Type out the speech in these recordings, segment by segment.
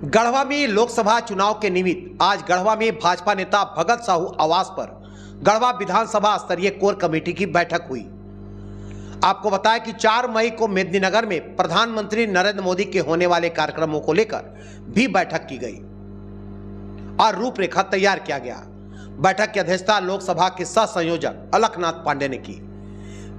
गढ़वा में लोकसभा चुनाव के निमित्त आज गढ़वा में भाजपा नेता भगत साहू आवास पर गढ़वा विधानसभा स्तरीय कोर कमेटी की बैठक हुई। आपको बताया कि 4 मई को मेदिनीनगर में प्रधानमंत्री नरेंद्र मोदी के होने वाले कार्यक्रमों को लेकर भी बैठक की गई और रूपरेखा तैयार किया गया। बैठक की अध्यक्षता लोकसभा के सह संयोजक अलखनाथ पांडे ने की।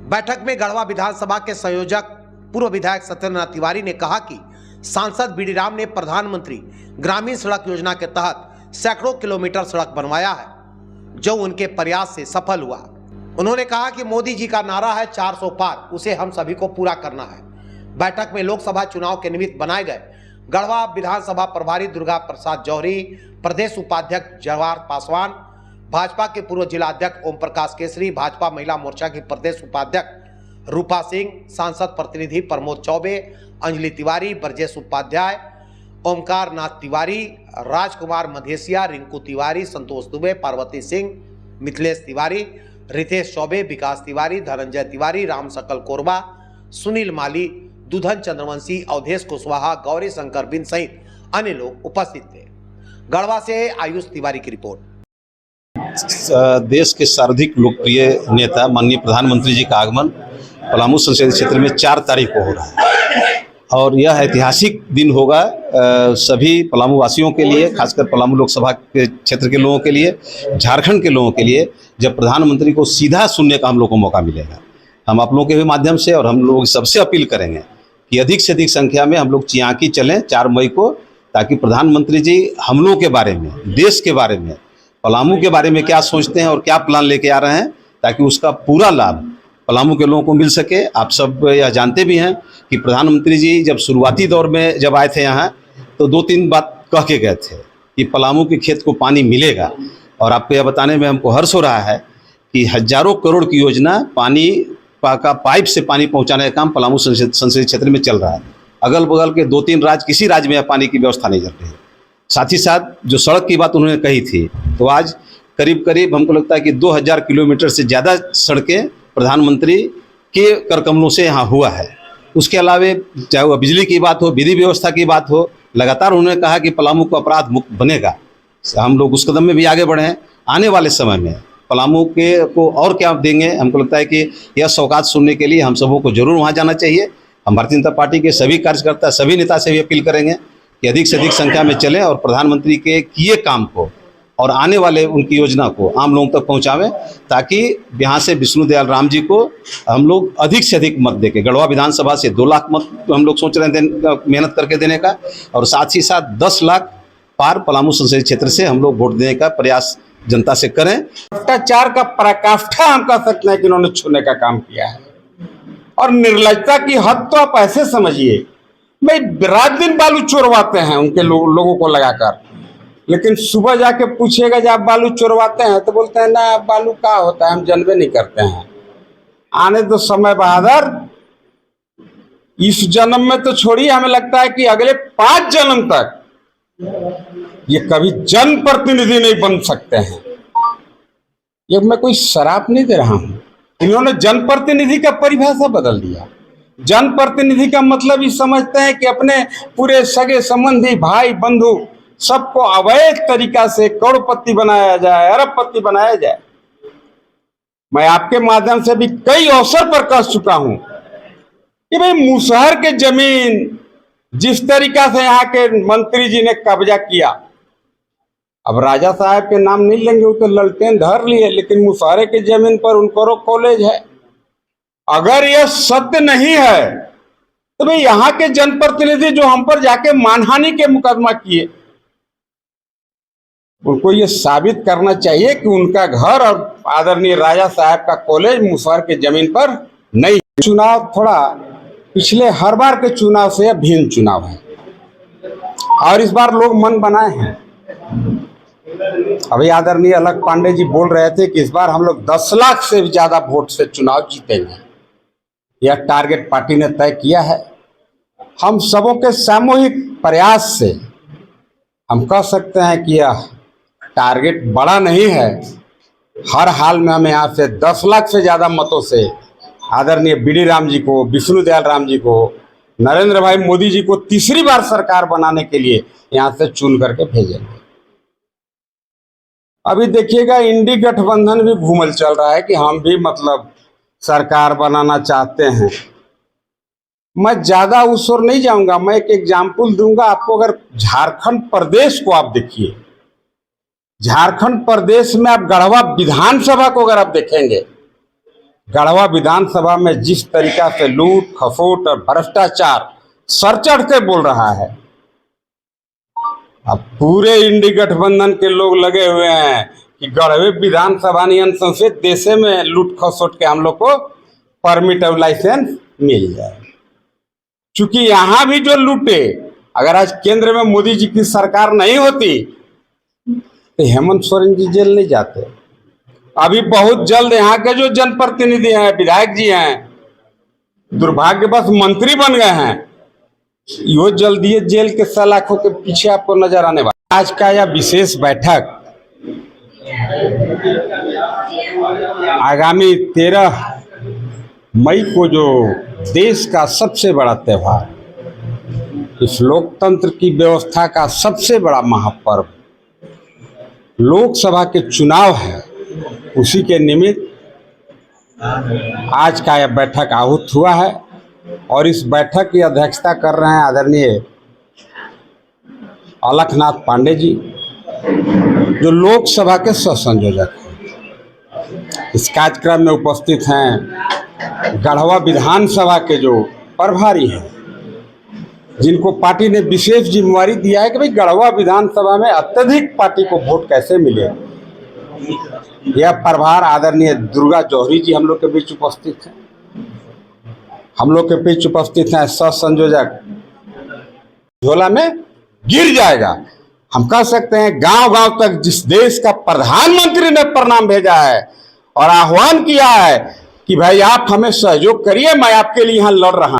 बैठक में गढ़वा विधानसभा के संयोजक पूर्व विधायक सत्येंद्रनाथ तिवारी ने कहा कि सांसद बीडी राम ने प्रधानमंत्री ग्रामीण सड़क योजना के तहत सैकड़ों किलोमीटर सड़क बनवाया है, जो उनके प्रयास से सफल हुआ। उन्होंने कहा कि मोदी जी का नारा है 400 पार, उसे हम सभी को पूरा करना है। बैठक में लोकसभा चुनाव के निमित्त बनाए गए गढ़वा विधानसभा प्रभारी दुर्गा प्रसाद जौहरी, प्रदेश उपाध्यक्ष जवाहर पासवान, भाजपा के पूर्व जिला अध्यक्ष ओम प्रकाश केसरी, भाजपा महिला मोर्चा की प्रदेश उपाध्यक्ष रूपा सिंह, सांसद प्रतिनिधि प्रमोद चौबे, अंजलि तिवारी, ब्रजेश उपाध्याय, ओमकार नाथ तिवारी, राजकुमार मधेसिया, रिंकू तिवारी, संतोष दुबे, पार्वती सिंह, मिथिलेश तिवारी, रितेश चौबे, विकास तिवारी, धनंजय तिवारी, राम सकल कोरबा, सुनील माली, दुधन चंद्रवंशी, अवधेश कुशवाहा, गौरी शंकर बिन सहित अन्य लोग उपस्थित थे। गढ़वा से आयुष तिवारी की रिपोर्ट। देश के सर्वाधिक लोकप्रिय नेता माननीय प्रधानमंत्री जी का आगमन पलामू संसदीय क्षेत्र में 4 तारीख को हो रहा है और यह ऐतिहासिक दिन होगा सभी पलामू वासियों के लिए, खासकर पलामू लोकसभा के क्षेत्र के लोगों के लिए, झारखंड के लोगों के लिए, जब प्रधानमंत्री को सीधा सुनने का हम लोग को मौका मिलेगा। हम आप लोगों के भी माध्यम से और हम लोग सबसे अपील करेंगे कि अधिक से अधिक संख्या में हम लोग चियांकी चलें 4 मई को, ताकि प्रधानमंत्री जी हम लोगों के बारे में, देश के बारे में, पलामू के बारे में क्या सोचते हैं और क्या प्लान लेके आ रहे हैं, ताकि उसका पूरा लाभ पलामू के लोगों को मिल सके। आप सब यह जानते भी हैं कि प्रधानमंत्री जी जब शुरुआती दौर में जब आए थे यहाँ तो 2-3 बात कह के गए थे कि पलामू के खेत को पानी मिलेगा, और आपको यह बताने में हमको हर्ष हो रहा है कि हजारों करोड़ की योजना पानी का पाइप से पानी पहुँचाने का काम पलामू संसदीय क्षेत्र में चल रहा है। अगल बगल के 2-3 राज्य, किसी राज्य में पानी की व्यवस्था नहीं चल रही है। साथ ही साथ जो सड़क की बात उन्होंने कही थी, तो आज करीब करीब हमको लगता है कि 2000 किलोमीटर से ज़्यादा सड़कें प्रधानमंत्री के कर कमलों से यहाँ हुआ है। उसके अलावा चाहे वह बिजली की बात हो, विधि व्यवस्था की बात हो, लगातार उन्होंने कहा कि पलामू को अपराध मुक्त बनेगा। हम लोग उस कदम में भी आगे बढ़े हैं। आने वाले समय में पलामू के को और क्या देंगे, हमको लगता है कि यह सौगात सुनने के लिए हम सबों को जरूर वहाँ जाना चाहिए। हम भारतीय जनता पार्टी के सभी कार्यकर्ता, सभी नेता से भी अपील करेंगे कि अधिक से अधिक संख्या में चलें और प्रधानमंत्री के किए काम को और आने वाले उनकी योजना को आम लोगों तक पहुंचावें, ताकि यहाँ से विष्णुदयाल राम जी को हम लोग अधिक से अधिक मत देके, गढ़वा विधानसभा से 2 लाख मत हम लोग सोच रहे थे मेहनत करके देने का, और साथ ही साथ 10 लाख पार पलामू संसदीय क्षेत्र से हम लोग वोट देने का प्रयास जनता से करें। भ्रष्टाचार का पराकाष्ठा हम कह सकते हैं कि उन्होंने छूने का काम किया है, और निर्लजता की हद तो आप ऐसे समझिए, भाई रात दिन बालू चोरवाते हैं उनके लोगों को लगाकर, लेकिन सुबह जाके पूछेगा जब आप बालू चोरवाते हैं तो बोलते हैं ना बालू क्या होता है, हम जानबे नहीं करते हैं। आने दो समय बहादुर, इस जन्म में तो छोड़िए, हमें लगता है कि अगले 5 जन्म तक ये कभी जनप्रतिनिधि नहीं बन सकते हैं। ये मैं कोई शराप नहीं दे रहा हूं, इन्होंने जनप्रतिनिधि का परिभाषा बदल दिया। जनप्रतिनिधि का मतलब ये समझते हैं कि अपने पूरे सगे संबंधी, भाई बंधु सबको अवैध तरीका से करोड़पति बनाया जाए, अरबपति बनाया जाए। मैं आपके माध्यम से भी कई अवसर पर कह चुका हूं कि भाई मुसहर के जमीन जिस तरीका से यहाँ के मंत्री जी ने कब्जा किया, अब राजा साहब के नाम नहीं लेंगे, वो तो ललटेन धर लिए, लेकिन मुसहर के जमीन पर उनको कॉलेज है। अगर यह सत्य नहीं है तो भाई यहाँ के जनप्रतिनिधि जो हम पर जाके मानहानि के मुकदमा किए, उनको ये साबित करना चाहिए कि उनका घर और आदरणीय राजा साहब का कॉलेज मुसहर के जमीन पर नहीं। चुनाव थोड़ा पिछले हर बार के चुनाव से भिन्न चुनाव है, और इस बार लोग मन बनाए हैं। अभी आदरणीय अलख पांडे जी बोल रहे थे कि इस बार हम लोग 10 लाख से भी ज्यादा वोट से चुनाव जीतेंगे, यह टारगेट पार्टी ने तय किया है। हम सबों के सामूहिक प्रयास से हम कह सकते हैं कि यह टारगेट बड़ा नहीं है। हर हाल में हमें यहाँ से 10 लाख से ज़्यादा मतों से आदरणीय बीडी राम जी को, विष्णुदयाल राम जी को नरेंद्र भाई मोदी जी को तीसरी बार सरकार बनाने के लिए यहां से चुन करके भेजेंगे। अभी देखिएगा इंडी गठबंधन भी घूमल चल रहा है कि हम भी मतलब सरकार बनाना चाहते हैं। मैं ज्यादा उस ओर नहीं जाऊंगा, मैं एक एग्जाम्पल दूंगा आपको। अगर झारखंड प्रदेश को आप देखिए, झारखंड प्रदेश में आप गढ़वा विधानसभा को अगर आप देखेंगे, गढ़वा विधानसभा में जिस तरीका से लूट खसोट और भ्रष्टाचार सर चढ़ के बोल रहा है, अब पूरे इंडी गठबंधन के लोग लगे हुए हैं कि गढ़वे विधानसभा नियन संसद देशे में लूट खसोट के हम लोग को परमिट और लाइसेंस मिल जाए। चूंकि यहां भी जो लूटे, अगर आज केंद्र में मोदी जी की सरकार नहीं होती तो हेमंत सोरेन जी जेल नहीं जाते। अभी बहुत जल्द यहाँ के जो जनप्रतिनिधि हैं, विधायक जी हैं, दुर्भाग्यवश मंत्री बन गए हैं, यो जल्दी जेल के सलाखों के पीछे आपको नजर आने वाला। आज का यह विशेष बैठक आगामी 13 मई को जो देश का सबसे बड़ा त्योहार, इस लोकतंत्र की व्यवस्था का सबसे बड़ा महापर्व लोकसभा के चुनाव है, उसी के निमित्त आज का यह बैठक आहूत हुआ है। और इस बैठक की अध्यक्षता कर रहे हैं आदरणीय अलखनाथ पांडे जी, जो लोकसभा के सह संयोजक हैं। इस कार्यक्रम में उपस्थित हैं गढ़वा विधानसभा के जो प्रभारी हैं, जिनको पार्टी ने विशेष जिम्मेवारी दिया है कि भाई गढ़वा विधानसभा में अत्यधिक पार्टी को वोट कैसे मिले। यह प्रभार आदरणीय दुर्गा जौहरी जी हम लोग के बीच उपस्थित हैं। हम लोग के बीच उपस्थित हैं सह संयोजक, झोला में गिर जाएगा। हम कह सकते हैं गांव गांव तक जिस देश का प्रधानमंत्री ने प्रणाम भेजा है और आह्वान किया है कि भाई आप हमें सहयोग करिए, मैं आपके लिए यहां लड़ रहा हूं।